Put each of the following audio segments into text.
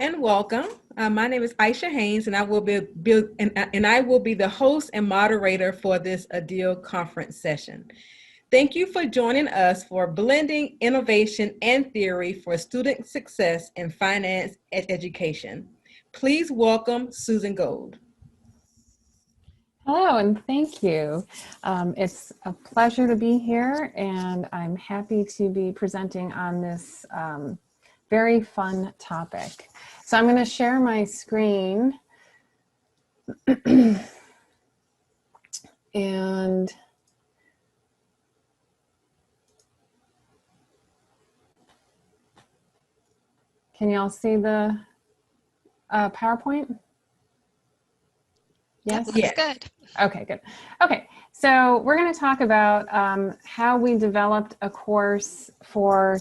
and welcome. My name is Aisha Haynes, and I will be the host and moderator for this ADEIL conference session. Thank you for joining us for Blending Innovation and Theory for Student Success in Finance and Education. Please welcome Susan Gold. Hello, and thank you. It's a pleasure to be here, and I'm happy to be presenting on this very fun topic. So I'm going to share my screen and can you all see the PowerPoint? Yes? That looks good. Okay, good. Okay, so we're going to talk about how we developed a course for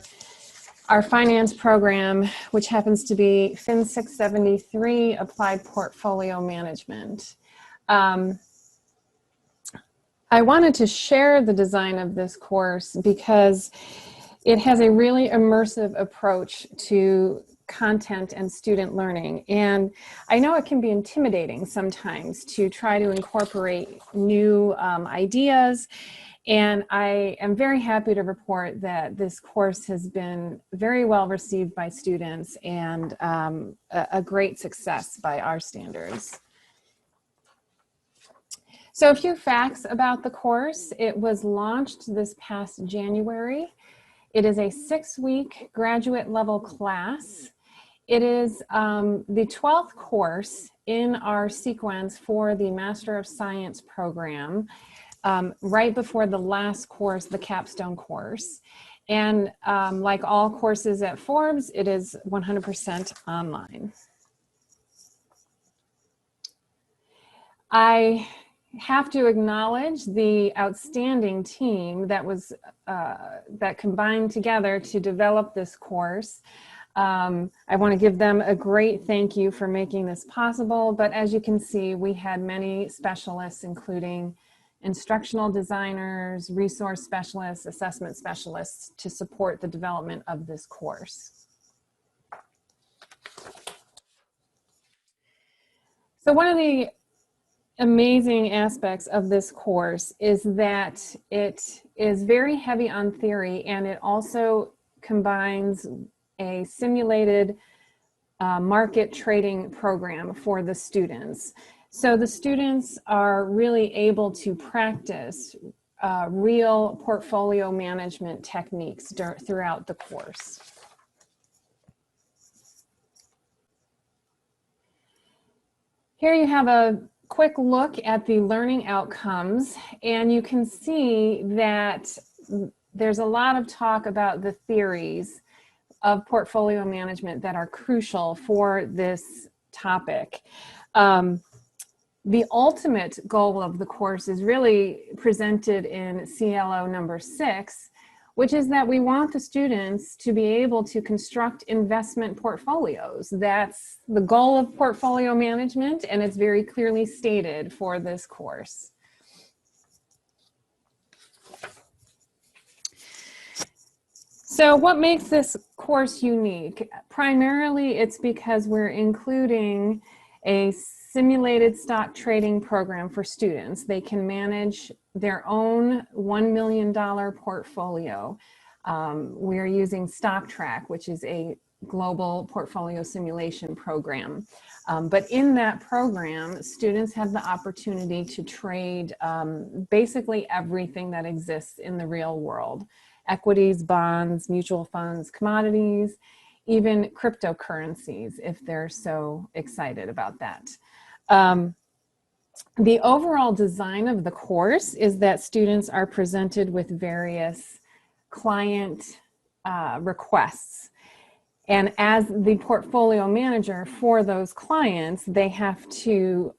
our finance program, which happens to be Fin 673 Applied Portfolio Management. I wanted to share the design of this course because it has a really immersive approach to content and student learning. And I know it can be intimidating sometimes to try to incorporate new ideas. And I am very happy to report that this course has been very well received by students and a great success by our standards. So a few facts about the course. It was launched this past January. It is a 6-week graduate level class. It is the 12th course in our sequence for the Master of Science program, right before the last course, the capstone course. And like all courses at Forbes, it is 100% online. I have to acknowledge the outstanding team that was that combined together to develop this course. I want to give them a great thank you for making this possible, but as you can see, we had many specialists, including instructional designers, resource specialists, assessment specialists to support the development of this course. So one of the amazing aspects of this course is that it is very heavy on theory, and it also combines a simulated market trading program for the students. So the students are really able to practice real portfolio management techniques throughout the course. Here you have a quick look at the learning outcomes, and you can see that there's a lot of talk about the theories of portfolio management that are crucial for this topic. The ultimate goal of the course is really presented in CLO number 6, which is that we want the students to be able to construct investment portfolios. That's the goal of portfolio management, and it's very clearly stated for this course. So what makes this course unique? Primarily, it's because we're including a simulated stock trading program for students. They can manage their own $1 million portfolio. We're using StockTrack, which is a global portfolio simulation program. But in that program, students have the opportunity to trade basically everything that exists in the real world. Equities, bonds, mutual funds, commodities, even cryptocurrencies, if they're so excited about that. The overall design of the course is that students are presented with various client requests. And as the portfolio manager for those clients, they have to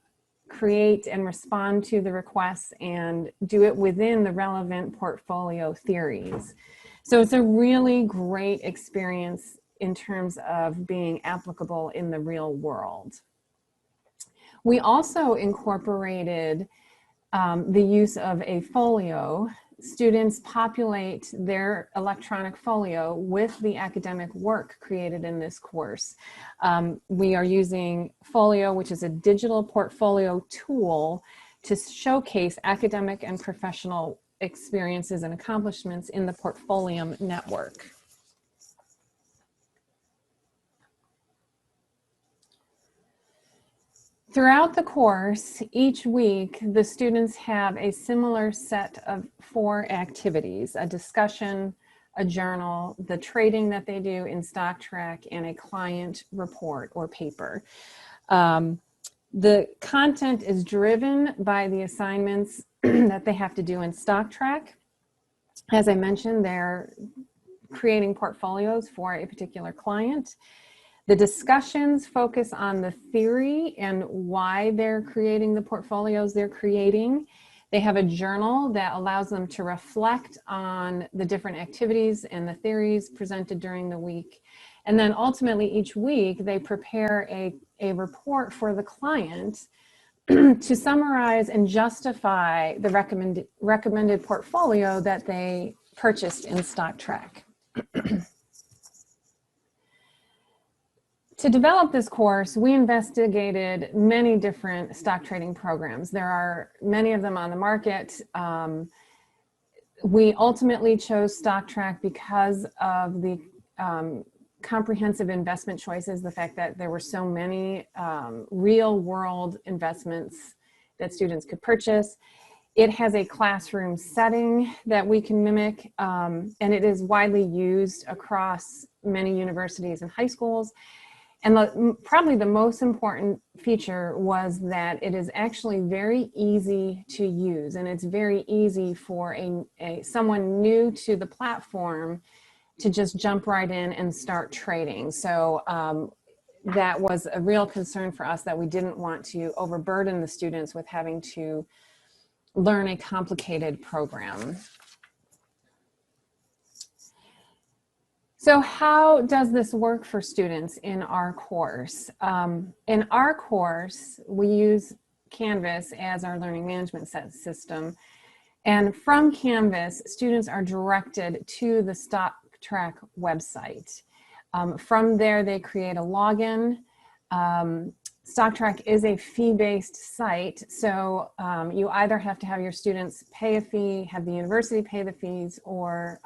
create and respond to the requests and do it within the relevant portfolio theories. So it's a really great experience in terms of being applicable in the real world. We also incorporated the use of a folio students populate their electronic folio with the academic work created in this course. We are using Folio, which is a digital portfolio tool to showcase academic and professional experiences and accomplishments in the Portfolium network. Throughout the course, each week, the students have a similar set of 4 activities: a discussion, a journal, the trading that they do in StockTrack, and a client report or paper. The content is driven by the assignments that they have to do in StockTrack. As I mentioned, they're creating portfolios for a particular client. The discussions focus on the theory and why they're creating the portfolios they're creating. They have a journal that allows them to reflect on the different activities and the theories presented during the week. And then ultimately each week they prepare a report for the client to summarize and justify the recommended portfolio that they purchased in StockTrack. To develop this course, we investigated many different stock trading programs. There are many of them on the market. We ultimately chose StockTrack because of the comprehensive investment choices, the fact that there were so many real world investments that students could purchase. It has a classroom setting that we can mimic, and it is widely used across many universities and high schools. And probably the most important feature was that it is actually very easy to use, and it's very easy for someone new to the platform to just jump right in and start trading. So that was a real concern for us, that we didn't want to overburden the students with having to learn a complicated program. So how does this work for students in our course? In our course, we use Canvas as our learning management system. And from Canvas, students are directed to the StockTrack website. From there, they create a login. StockTrack is a fee-based site, so you either have to have your students pay a fee, have the university pay the fees, or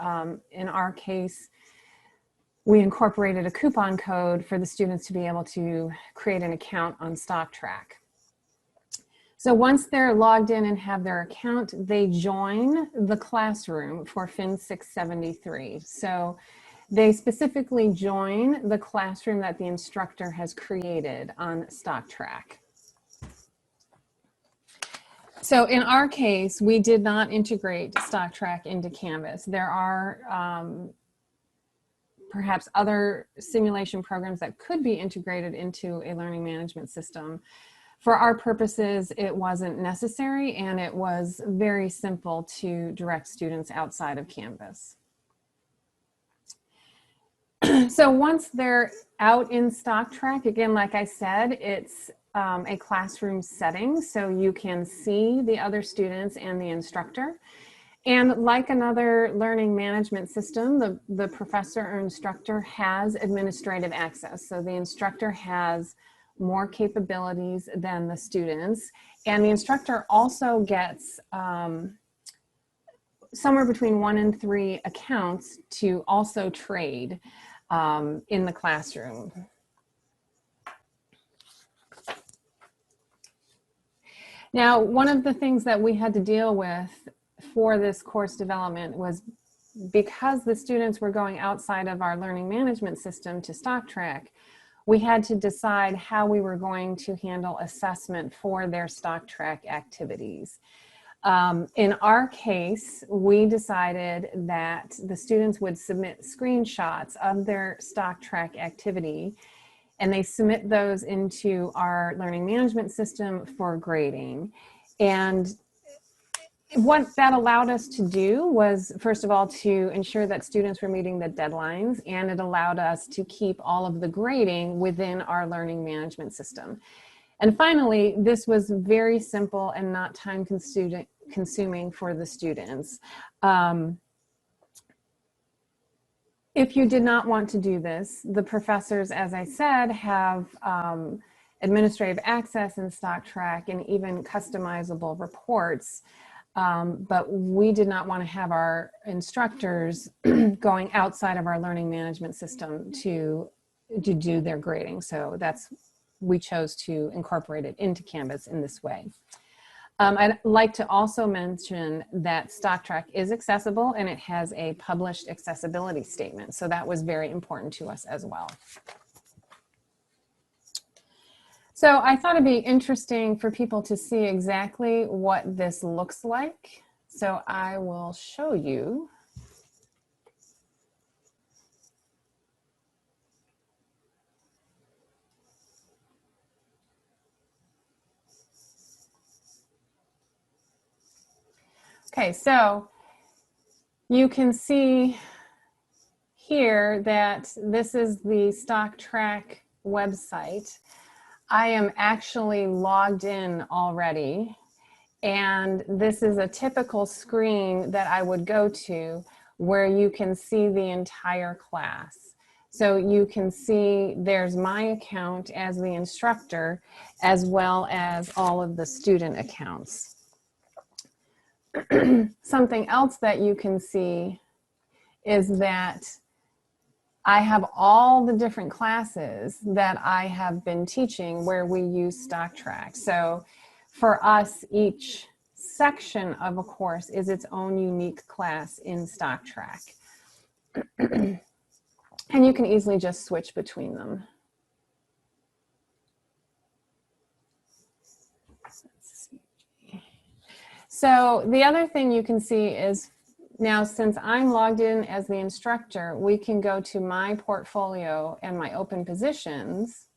in our case, we incorporated a coupon code for the students to be able to create an account on StockTrack. So once they're logged in and have their account, they join the classroom for Fin 673. So they specifically join the classroom that the instructor has created on StockTrack. So in our case, we did not integrate StockTrack into Canvas. There are perhaps other simulation programs that could be integrated into a learning management system. For our purposes, it wasn't necessary, and it was very simple to direct students outside of Canvas. So once they're out in StockTrack, again, like I said, it's a classroom setting, so you can see the other students and the instructor. And like another learning management system, the professor or instructor has administrative access. So the instructor has more capabilities than the students. And the instructor also gets somewhere between 1 and 3 accounts to also trade in the classroom. Now, one of the things that we had to deal with for this course development was, because the students were going outside of our learning management system to StockTrack, we had to decide how we were going to handle assessment for their StockTrack activities. In our case, we decided that the students would submit screenshots of their StockTrack activity, and they submit those into our learning management system for grading. And what that allowed us to do was, first of all, to ensure that students were meeting the deadlines, and it allowed us to keep all of the grading within our learning management system. And finally, this was very simple and not time consuming for the students. If you did not want to do this, the professors, as I said, have administrative access in StockTrack and even customizable reports. But we did not want to have our instructors going outside of our learning management system to do their grading. So we chose to incorporate it into Canvas in this way. I'd like to also mention that StockTrack is accessible and it has a published accessibility statement. So that was very important to us as well. So I thought it'd be interesting for people to see exactly what this looks like. So I will show you. Okay, so you can see here that this is the StockTrack website. I am actually logged in already, and this is a typical screen that I would go to where you can see the entire class. So you can see there's my account as the instructor as well as all of the student accounts. Something else that you can see is that I have all the different classes that I have been teaching where we use StockTrack. So for us, each section of a course is its own unique class in StockTrack. And you can easily just switch between them. So the other thing you can see is now, since I'm logged in as the instructor, we can go to my portfolio and my open positions,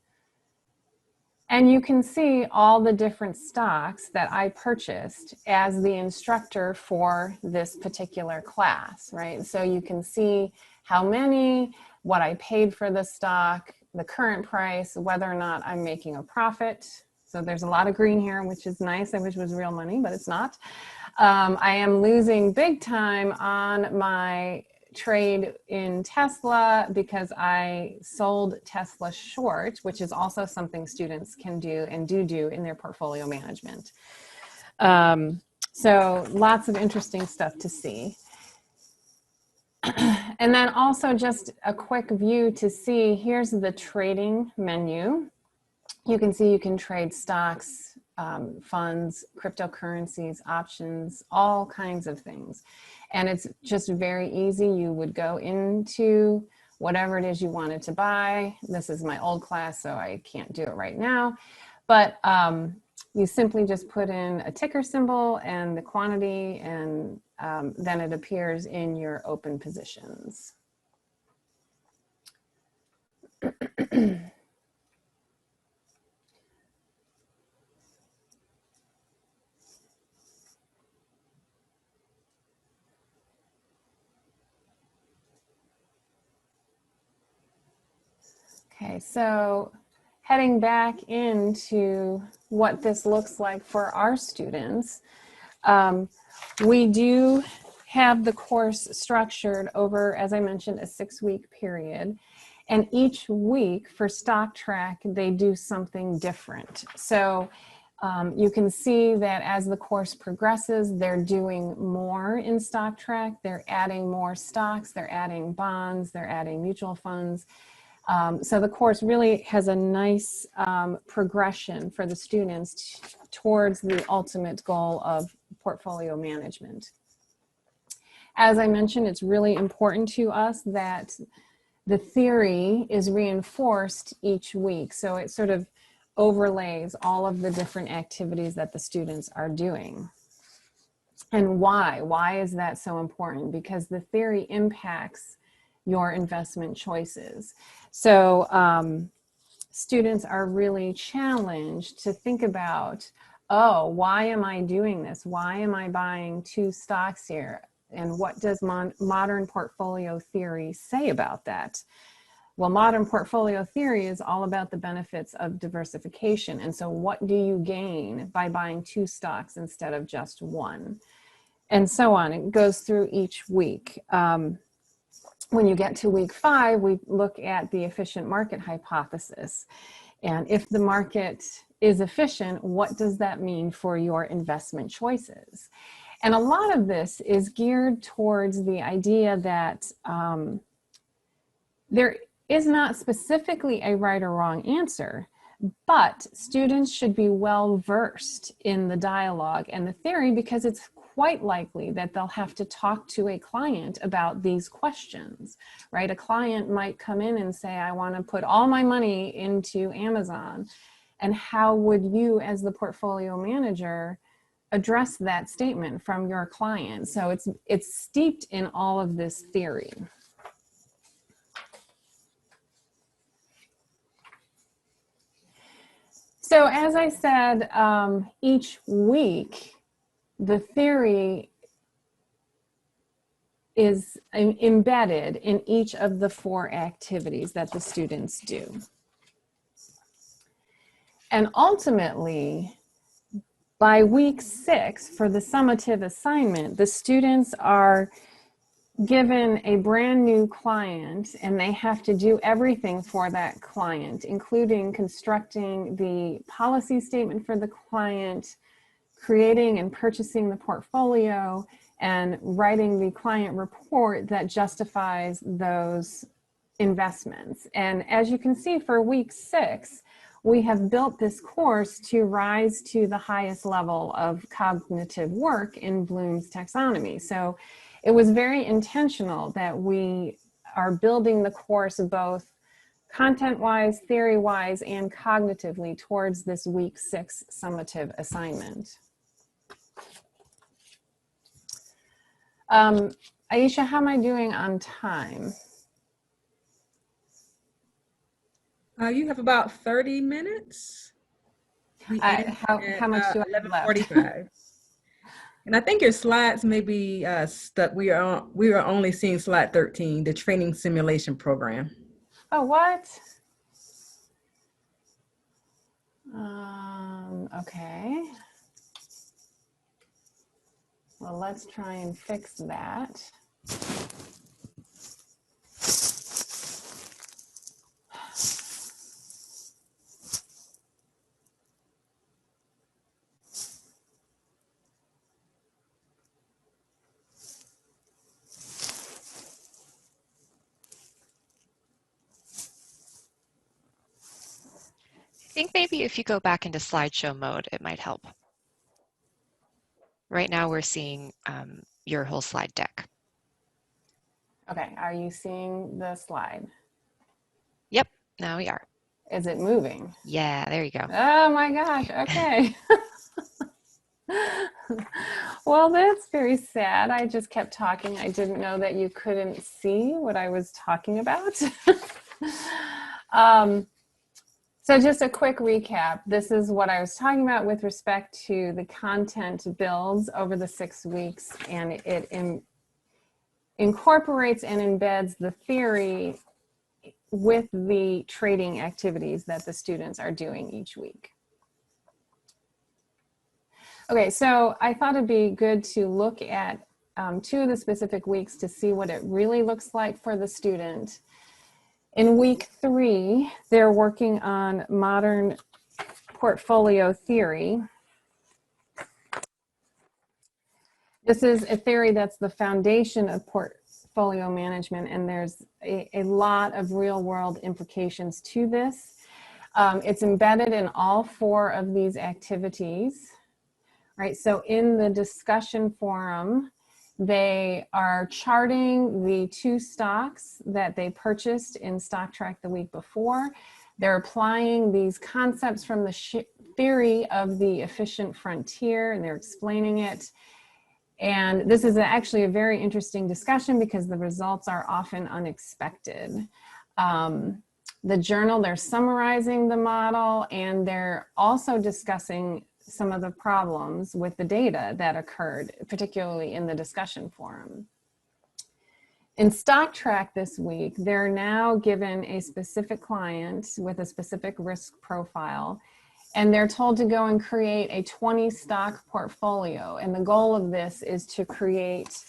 and you can see all the different stocks that I purchased as the instructor for this particular class, right? So you can see how many, what I paid for the stock, the current price, whether or not I'm making a profit. So there's a lot of green here, which is nice. I wish it was real money, but it's not. I am losing big time on my trade in Tesla because I sold Tesla short, which is also something students can do and do in their portfolio management. So lots of interesting stuff to see. And then also just a quick view to see, here's the trading menu. You can see you can trade stocks, funds, cryptocurrencies, options, all kinds of things. And it's just very easy. You would go into whatever it is you wanted to buy. This is my old class, so I can't do it right now. But you simply just put in a ticker symbol and the quantity, and then it appears in your open positions. Okay, so heading back into what this looks like for our students, we do have the course structured over, as I mentioned, a 6-week period. And each week for StockTrack, they do something different. So you can see that as the course progresses, they're doing more in StockTrack. They're adding more stocks, they're adding bonds, they're adding mutual funds. So the course really has a nice progression for the students towards the ultimate goal of portfolio management. As I mentioned, it's really important to us that the theory is reinforced each week. So it sort of overlays all of the different activities that the students are doing. And why? Why is that so important? Because the theory impacts your investment choices. So students are really challenged to think about, oh, why am I doing this? Why am I buying 2 stocks here? And what does modern portfolio theory say about that? Well, modern portfolio theory is all about the benefits of diversification. And so what do you gain by buying 2 stocks instead of just 1? And so on. It goes through each week. When you get to week 5, we look at the efficient market hypothesis. And if the market is efficient, what does that mean for your investment choices? And a lot of this is geared towards the idea that there is not specifically a right or wrong answer, but students should be well versed in the dialogue and the theory, because it's quite likely that they'll have to talk to a client about these questions, right? A client might come in and say, I want to put all my money into Amazon. And how would you, as the portfolio manager, address that statement from your client? So it's steeped in all of this theory. So as I said, each week, the theory is embedded in each of the 4 activities that the students do. And ultimately, by week 6, for the summative assignment, the students are given a brand new client, and they have to do everything for that client, including constructing the policy statement for the client, creating and purchasing the portfolio, and writing the client report that justifies those investments. And as you can see, for week 6, we have built this course to rise to the highest level of cognitive work in Bloom's taxonomy. So it was very intentional that we are building the course both content-wise, theory-wise, and cognitively towards this week 6 summative assignment. Aisha, how am I doing on time? You have about 30 minutes. How much do I have left? 11:45. And I think your slides may be stuck. We are only seeing slide 13, the training simulation program. Oh, what? Okay. Well, let's try and fix that. I think maybe if you go back into slideshow mode, it might help. Right now we're seeing your whole slide deck. Okay, are you seeing the slide? Yep, now we are. Is it moving? Yeah, there you go. Oh my gosh, okay. Well, that's very sad. I just kept talking. I didn't know that you couldn't see what I was talking about. So just a quick recap. This is what I was talking about with respect to the content builds over the 6 weeks, and it incorporates and embeds the theory with the trading activities that the students are doing each week. Okay, so I thought it'd be good to look at 2 of the specific weeks to see what it really looks like for the student. In week 3, they're working on modern portfolio theory. This is a theory that's the foundation of portfolio management, and there's a lot of real-world implications to this. It's embedded in all 4 of these activities, right? So in the discussion forum, they are charting the 2 stocks that they purchased in StockTrack the week before. They're applying these concepts from the theory of the efficient frontier, and they're explaining it. And this is actually a very interesting discussion because the results are often unexpected. The journal, they're summarizing the model, and they're also discussing some of the problems with the data that occurred, particularly in the discussion forum. In StockTrack this week, they're now given a specific client with a specific risk profile, and they're told to go and create a 20 stock portfolio. And the goal of this is to create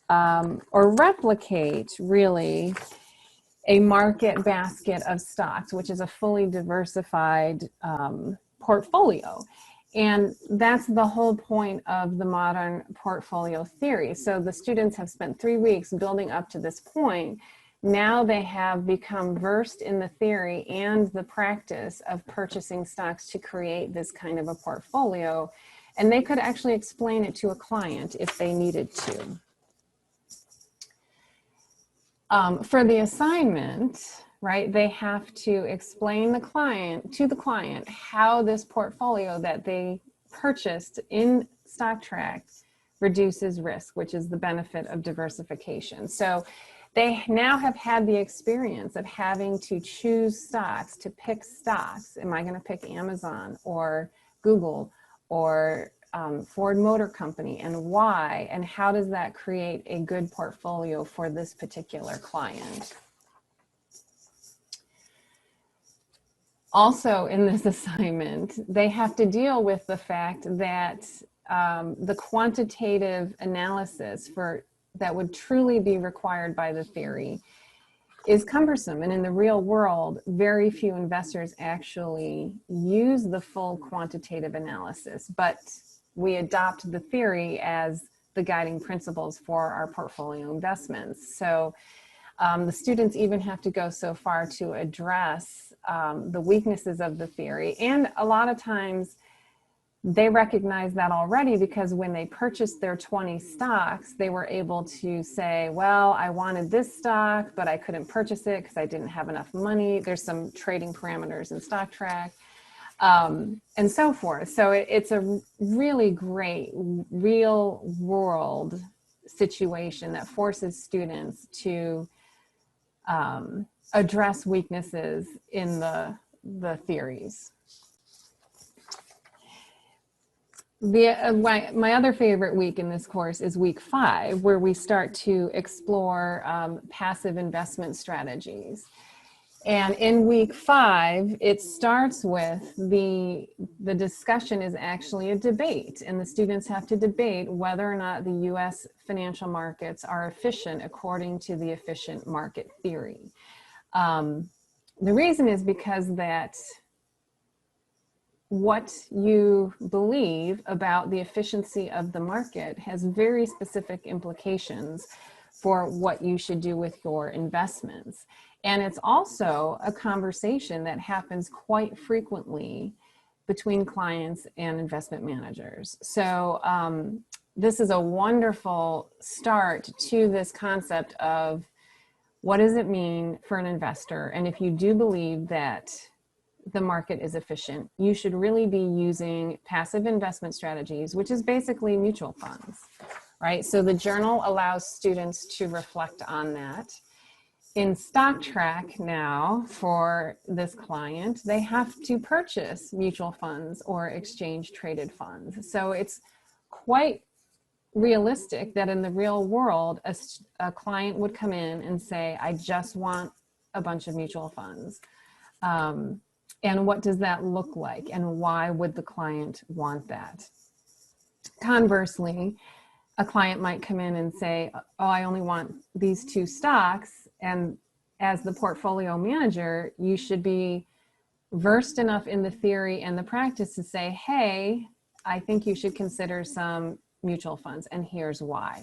or replicate, really, a market basket of stocks, which is a fully diversified portfolio. And that's the whole point of the modern portfolio theory. So the students have spent 3 weeks building up to this point. Now they have become versed in the theory and the practice of purchasing stocks to create this kind of a portfolio. And they could actually explain it to a client if they needed to. For the assignment, right, they have to explain to the client how this portfolio that they purchased in StockTrack reduces risk, which is the benefit of diversification. So they now have had the experience of having to choose stocks, to pick stocks. Am I going to pick Amazon or Google or Ford Motor Company, and why, and how does that create a good portfolio for this particular client? Also in this assignment, they have to deal with the fact that the quantitative analysis that would truly be required by the theory is cumbersome. And in the real world, very few investors actually use the full quantitative analysis, but we adopt the theory as the guiding principles for our portfolio investments. So the students even have to go so far to address the weaknesses of the theory. And a lot of times they recognize that already, because when they purchased their 20 stocks, they were able to say, well, I wanted this stock, but I couldn't purchase it because I didn't have enough money. There's some trading parameters in StockTrack, and so forth. So it's a really great real world situation that forces students to address weaknesses in the theories. My other favorite week in this course is week 5, where we start to explore passive investment strategies. And in week 5, it starts with the discussion is actually a debate, and the students have to debate whether or not the U.S. financial markets are efficient according to the efficient market theory. The reason is because that what you believe about the efficiency of the market has very specific implications for what you should do with your investments. And it's also a conversation that happens quite frequently between clients and investment managers. So this is a wonderful start to this concept of what does it mean for an investor? And if you do believe that the market is efficient, you should really be using passive investment strategies, which is basically mutual funds, right? So the journal allows students to reflect on that. In StockTrack now, for this client, they have to purchase mutual funds or exchange traded funds. So it's quite realistic that in the real world, a client would come in and say, I just want a bunch of mutual funds. And what does that look like? And why would the client want that? Conversely, a client might come in and say, oh, I only want these 2 stocks. And as the portfolio manager, you should be versed enough in the theory and the practice to say, hey, I think you should consider some mutual funds, and here's why.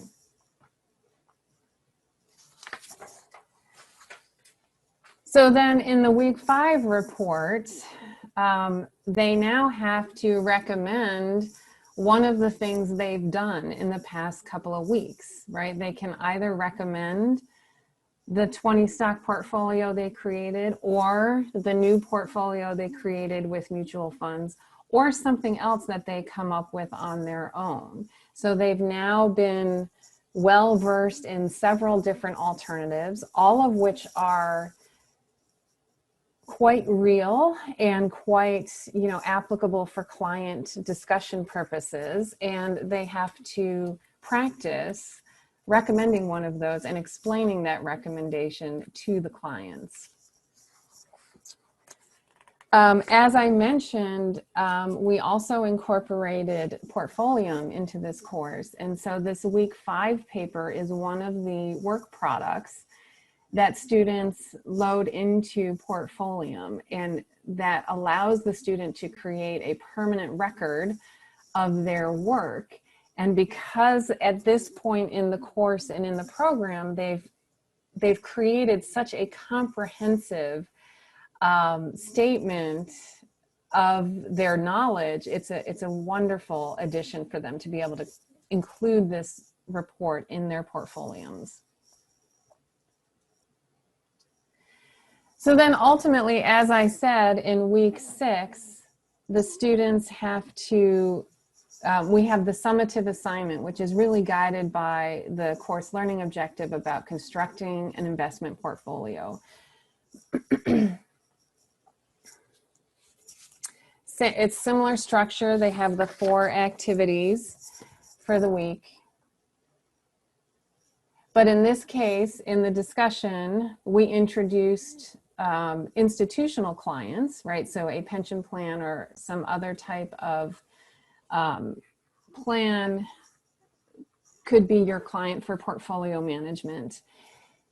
So then in the week 5 report, they now have to recommend one of the things they've done in the past couple of weeks, right? They can either recommend the 20 stock portfolio they created, or the new portfolio they created with mutual funds, or something else that they come up with on their own. So they've now been well versed in several different alternatives, all of which are quite real and quite, applicable for client discussion purposes. And they have to practice recommending one of those and explaining that recommendation to the clients. As I mentioned, we also incorporated Portfolium into this course. And so this week 5 paper is one of the work products that students load into Portfolium, and that allows the student to create a permanent record of their work. And because at this point in the course and in the program, they've created such a comprehensive statement of their knowledge, it's a wonderful addition for them to be able to include this report in their portfolios. So then ultimately, as I said, in week 6, the students have to, we have the summative assignment, which is really guided by the course learning objective about constructing an investment portfolio. It's similar structure. They have the 4 activities for the week. But in this case, in the discussion, we introduced institutional clients, right? So a pension plan or some other type of plan could be your client for portfolio management.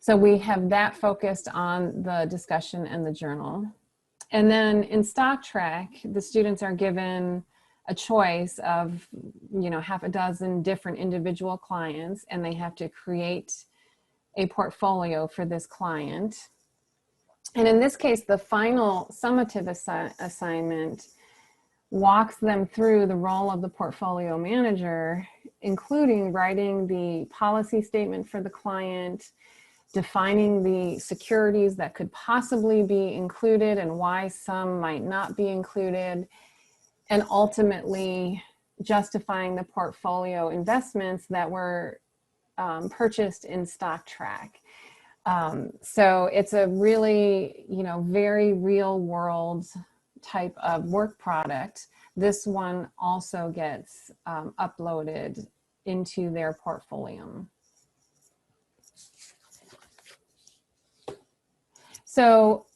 So we have that focused on the discussion and the journal. And then in StockTrack, the students are given a choice of, you know, half a dozen different individual clients, and they have to create a portfolio for this client. And in this case, the final summative assignment walks them through the role of the portfolio manager, including writing the policy statement for the client, defining the securities that could possibly be included and why some might not be included, and ultimately justifying the portfolio investments that were purchased in StockTrack. So it's a really, you know, very real world type of work product. This one also gets uploaded into their portfolio. So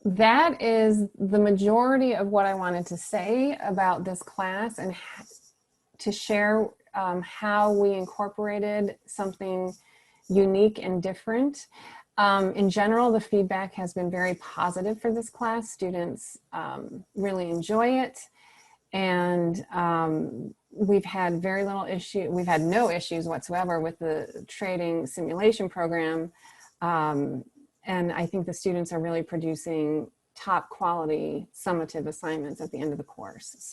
that is the majority of what I wanted to say about this class, and to share how we incorporated something unique and different. In general, the feedback has been very positive for this class. Students really enjoy it, and we've had very little issue. We've had no issues whatsoever with the trading simulation program. And I think the students are really producing top quality summative assignments at the end of the course. So